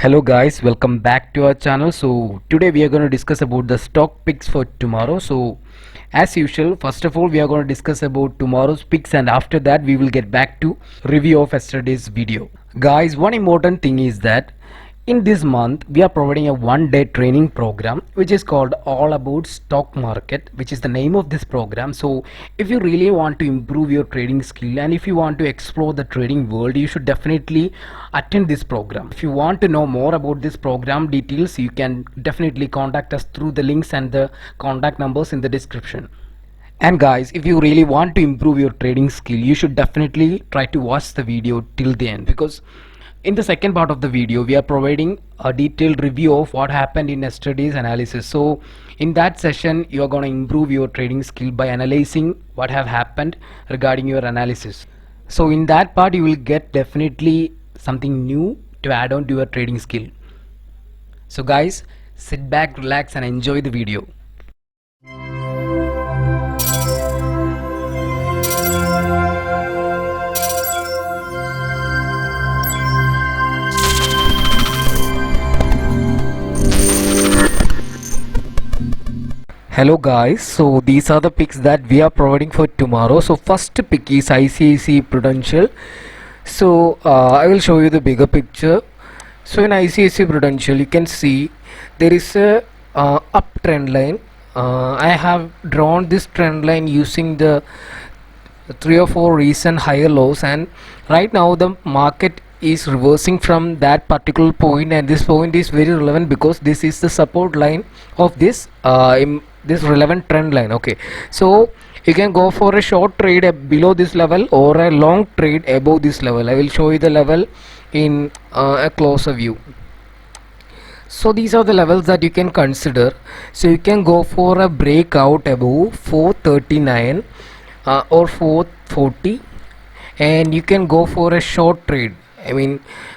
Hello guys, welcome back to our channel. So today we are going to discuss about the stock picks for tomorrow. So as usual, first of all we are going to discuss about tomorrow's picks, and after that we will get back to review of yesterday's video. Guys, one important thing is that in this month we are providing a one-day training program which is called All About Stock Market, which is the name of this program. So if you really want to improve your trading skill and if you want to explore the trading world, you should definitely attend this program. If you want to know more about this program details, you can definitely contact us through the links and the contact numbers in the description. And guys, if you really want to improve your trading skill, you should definitely try to watch the video till the end, because in the second part of the video we are providing a detailed review of what happened in yesterday's analysis. So in that session you are going to improve your trading skill by analyzing what have happened regarding your analysis. So in that part you will get definitely something new to add on to your trading skill. So guys, sit back, relax and enjoy the video. Hello guys, so these are the picks that we are providing for tomorrow. So first pick is ICICI Prudential. So I will show you the bigger picture. So in ICICI Prudential you can see there is a uptrend line. I have drawn this trend line using the 3 or 4 recent higher lows, and right now the market is reversing from that particular point, and this point is very relevant because this is the support line of this this relevant trend line. Okay, so you can go for a short trade below this level or a long trade above this level. I will show you the level in a closer view. So these are the levels that you can consider. So you can go for a breakout above 439 or 440, and you can go for a short trade.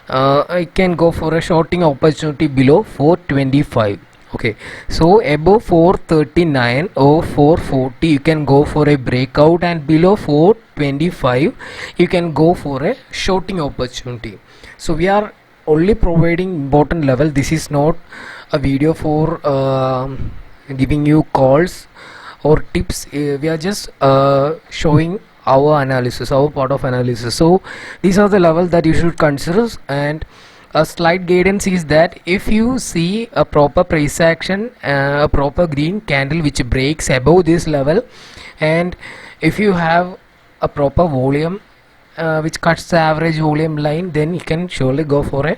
I can go for a shorting opportunity below 425. Okay, so above 439 or 440 you can go for a breakout, and below 425 you can go for a shorting opportunity. So we are only providing important level. This is not a video for giving you calls or tips. We are just showing our analysis, our part of analysis. So these are the levels that you should consider, and a slight guidance is that if you see a proper price action, a proper green candle which breaks above this level, and if you have a proper volume which cuts the average volume line, then you can surely go for a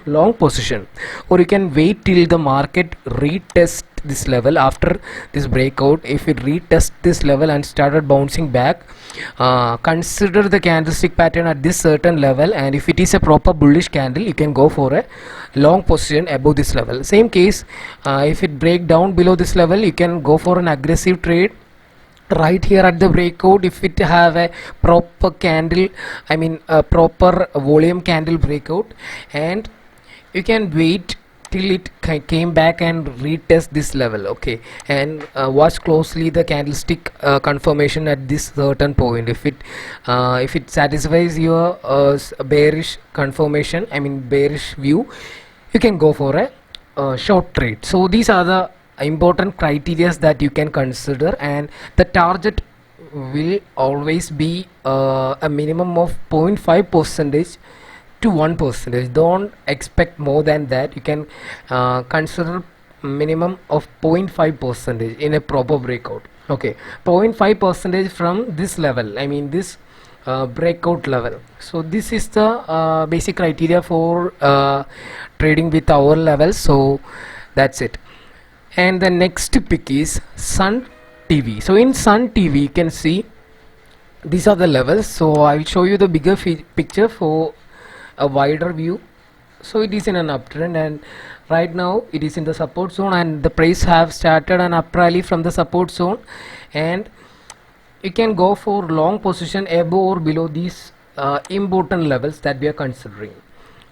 long position, or you can wait till the market retest this level. After this breakout, if it retest this level and started bouncing back, consider the candlestick pattern at this certain level, and if it is a proper bullish candle you can go for a long position above this level. Same case, if it break down below this level, you can go for an aggressive trade right here at the breakout if it have a proper candle, a proper volume candle breakout, and you can wait till it came back and retest this level. Okay, and watch closely the candlestick confirmation at this certain point. If it satisfies your bearish confirmation, bearish view, you can go for a short trade. So these are the important criteria that you can consider, and the target will always be a minimum of 0.5 percentage to 1%. Don't expect more than that. You can consider minimum of 0.5 percentage in a proper breakout. Okay, 0.5 percentage from this level, this breakout level. So this is the basic criteria for trading with our levels. So that's it. And the next pick is Sun TV. So in Sun TV you can see these are the levels. So I will show you the bigger picture for a wider view. So it is in an uptrend, and right now it is in the support zone, and the price have started an up rally from the support zone, and you can go for long position above or below these important levels that we are considering.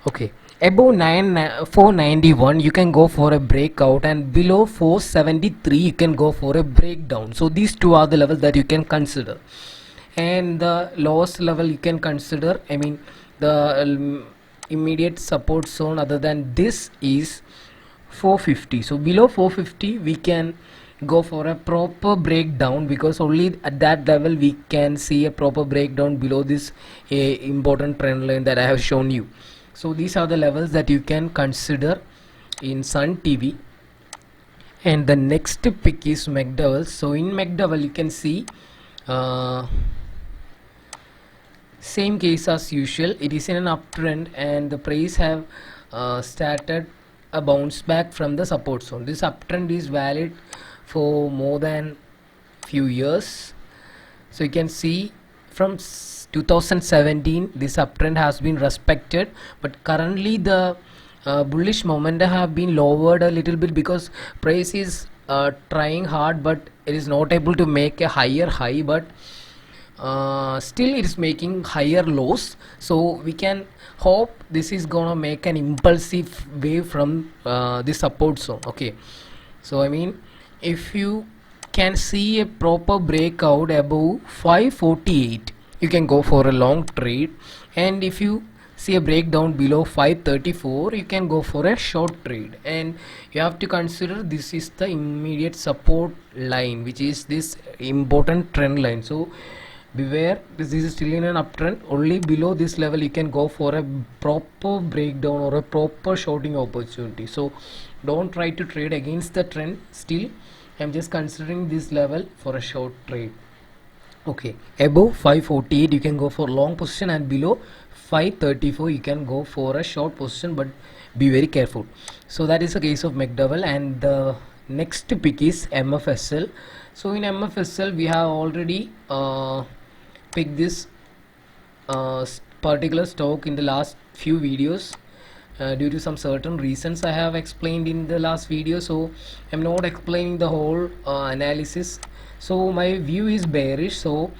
Okay, above 491 you can go for a breakout, and below 473 you can go for a breakdown. So these two are the levels that you can consider, and the lowest level you can consider, the immediate support zone other than this is 450. So below 450 we can go for a proper breakdown, because only at that level we can see a proper breakdown below this important trend line that I have shown you. So these are the levels that you can consider in Sun TV. And the next pick is McDowell. So in McDowell you can see same case as usual. It is in an uptrend and the price have started a bounce back from the support zone. This uptrend is valid for more than few years. So you can see from 2017 this uptrend has been respected, but currently the bullish momentum have been lowered a little bit because price is trying hard, but it is not able to make a higher high, but still it is making higher lows. So we can hope this is gonna make an impulsive wave from the support zone. Okay, so I mean, if you can see a proper breakout above 548, you can go for a long trade, and if you see a breakdown below 534, you can go for a short trade. And you have to consider this is the immediate support line, which is this important trend line. So beware, this is still in an uptrend. Only below this level you can go for a proper breakdown or a proper shorting opportunity. So don't try to trade against the trend. Still I'm just considering this level for a short trade. Okay, above 548 you can go for long position, and below 534 you can go for a short position, but be very careful. So that is the case of McDowell. And the next pick is MFSL. So in MFSL we have already picked this particular stock in the last few videos. Due to some certain reasons I have explained in the last video, so I'm not explaining the whole analysis. So my view is bearish, so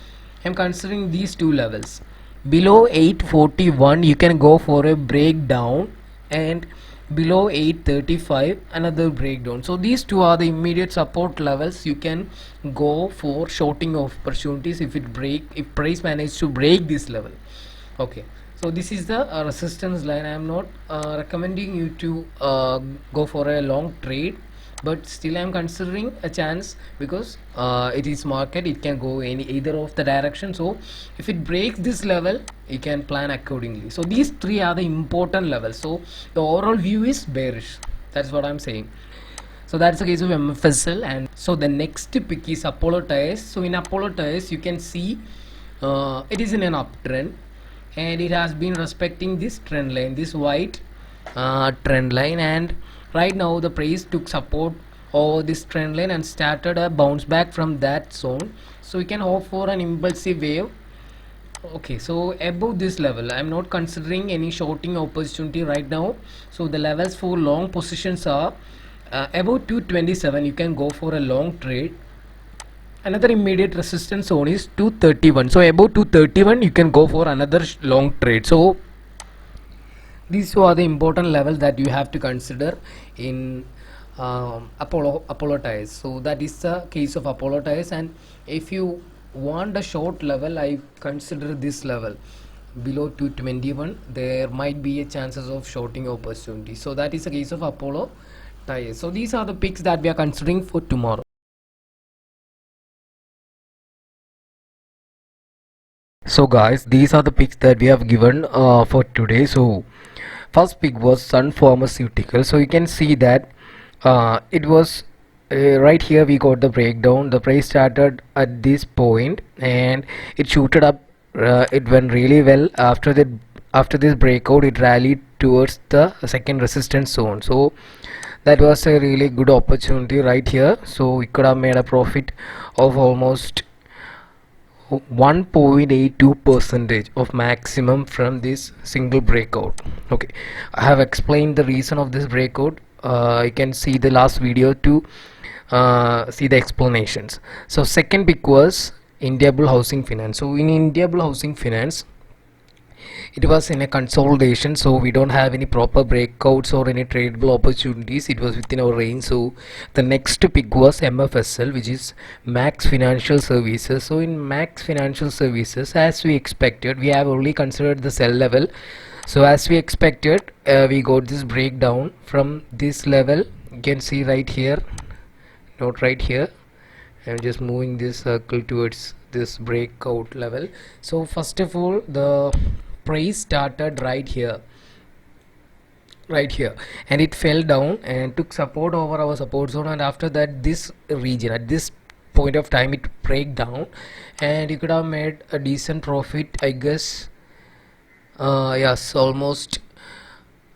I'm considering these two levels. Below 841 you can go for a breakdown, and below 835 another breakdown. So these two are the immediate support levels. You can go for shorting opportunities if price manage to break this level. Okay, so this is the resistance line. I am not recommending you to go for a long trade, but still I am considering a chance, because it is market, it can go either of the direction. So if it breaks this level you can plan accordingly. So these three are the important levels. So the overall view is bearish, that's what I'm saying. So that's the case of MFSL. And so the next pick is Apollo Tyres. So in Apollo Tyres you can see it is in an uptrend, and it has been respecting this trend line, this white trend line, and right now the price took support over this trend line and started a bounce back from that zone. So we can hope for an impulsive wave. Okay, so above this level I'm not considering any shorting opportunity right now. So the levels for long positions are above 227 you can go for a long trade. Another immediate resistance zone is 231. So above 231 you can go for another long trade. So these are the important levels that you have to consider in Apollo Tyres. So that is the case of Apollo Tyres. And if you want a short level, I consider this level below 221. There might be a chances of shorting opportunity. So that is the case of Apollo Tyres. So these are the picks that we are considering for tomorrow. So guys, these are the picks that we have given for today. So first pick was Sun Pharmaceutical. So you can see that it was right here we got the breakdown. The price started at this point and it shooted up. It went really well. After this breakout it rallied towards the second resistance zone. So that was a really good opportunity right here. So we could have made a profit of almost 1.82% of maximum from this single breakout. Okay, I have explained the reason of this breakout. You can see the last video to see the explanations. So second pick was Indiabulls Housing Finance. So in Indiabulls Housing Finance, it was in a consolidation, so we don't have any proper breakouts or any tradable opportunities. It was within our range. So the next pick was MFSL, which is Max Financial Services. So in Max Financial Services, as we expected, we have only considered the sell level. So as we expected, we got this breakdown from this level. You can see right here, not right here. I'm just moving this circle towards this breakout level. So first of all, the price started right here, and it fell down and took support over our support zone, and after that this region at this point of time it break down, and you could have made a decent profit, I guess. Yes, almost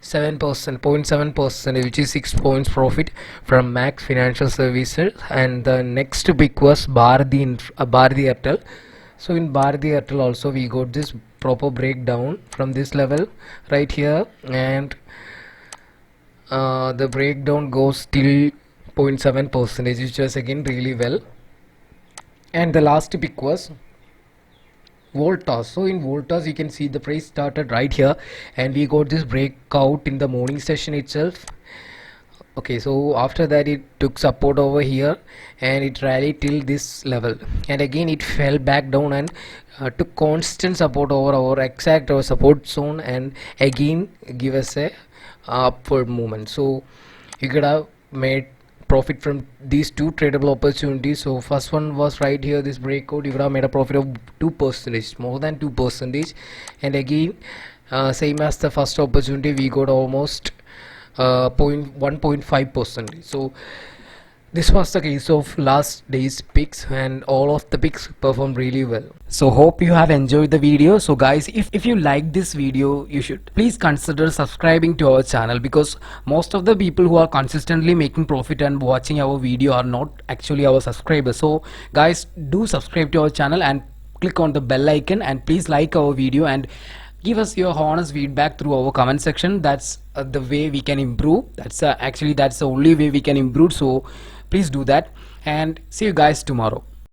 7%, 0.7%, which is 6 points profit from Max Financial Services. And the next pick was Bharti Airtel. So in Bharti Airtel also we got this proper breakdown from this level right here, and the breakdown goes till 0.7%, which was again really well. And the last pick was Voltas. So in Voltas you can see the price started right here, and we got this breakout in the morning session itself. Okay, so after that it took support over here and it rallied till this level, and again it fell back down and took constant support over our exact our support zone, and again give us a upward movement. So you could have made profit from these two tradable opportunities. So first one was right here, this breakout, you could have made a profit of 2%, more than 2%, and again same as the first opportunity we got almost 1.5%. So this was the case of last day's picks, and all of the picks performed really well. So hope you have enjoyed the video. So guys, if you like this video, you should please consider subscribing to our channel, because most of the people who are consistently making profit and watching our video are not actually our subscribers. So guys, do subscribe to our channel and click on the bell icon, and please like our video and give us your honest feedback through our comment section. That's the way we can improve. That's actually that's the only way we can improve. So please do that, and see you guys tomorrow.